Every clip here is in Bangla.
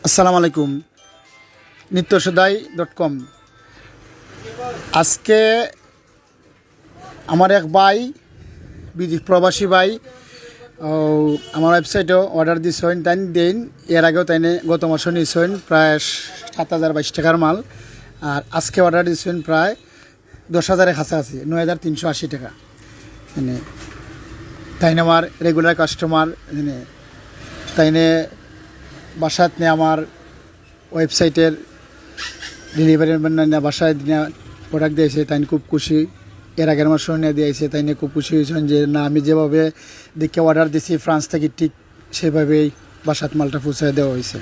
আসসালামু আলাইকুম। nityoshodai.com। আজকে আমার এক ভাই প্রবাসী ভাই আমার ওয়েবসাইটেও অর্ডার দিয়েছেন, তাই দিন এর আগেও তাই গত মাসে নিয়েছেন প্রায় 7,022 টাকার মাল, আর আজকে অর্ডার দিয়েছেন প্রায় 10,000-এর কাছাকাছি, 9,380 টাকা। মানে তাই আমার রেগুলার কাস্টমার, তাই বাসাত নিয়ে আমার ওয়েবসাইটের ডেলিভারি বাসায় প্রোডাক্ট দিয়েছে, তাই খুব খুশি। এর আগের মাসও নিয়ে দিয়েছে, তাই নিয়ে খুব খুশি হয়েছেন যে না, আমি যেভাবে দেখে অর্ডার দিয়েছি ফ্রান্স থেকে ঠিক সেভাবেই বাসাত মালটা পৌঁছায় দেওয়া হয়েছে।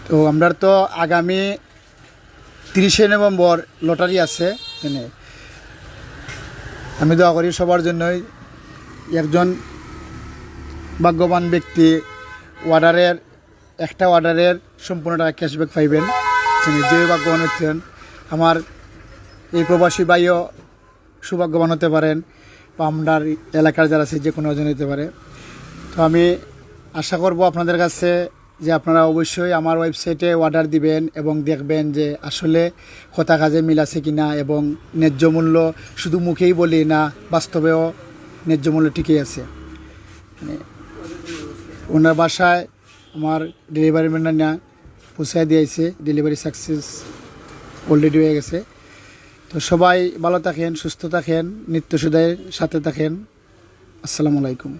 তো আমরা তো আগামী 30শে নভেম্বর লটারি আছে। আমি দোয়া করি সবার জন্যই একজন ভাগ্যবান ব্যক্তি একটা অর্ডারের সম্পূর্ণ টাকা ক্যাশব্যাক পাইবেন। যে ভাগ্যবান হচ্ছেন, আমার এই প্রবাসী ভাইও সৌভাগ্যবান হতে পারেন, বা আপনার এলাকার যারা আছে যে কোনো একজন হতে পারে। তো আমি আশা করব আপনাদের কাছে যে আপনারা অবশ্যই আমার ওয়েবসাইটে অর্ডার দিবেন এবং দেখবেন যে আসলে কথা কাজে মিল আছে কিনা, এবং ন্যায্য মূল্য শুধু মুখেই বলি না, বাস্তবেও ন্যায্য মূল্য ঠিকই আছে। ওনার বাসায় আমার ডেলিভারি ম্যান না পৌঁছায় দিয়েছে, ডেলিভারি সাকসেস অলরেডি হয়ে গেছে। তো সবাই ভালো থাকেন, সুস্থ থাকেন, নিত্যসুদায়ের সাথে থাকেন। আসসালামু আলাইকুম।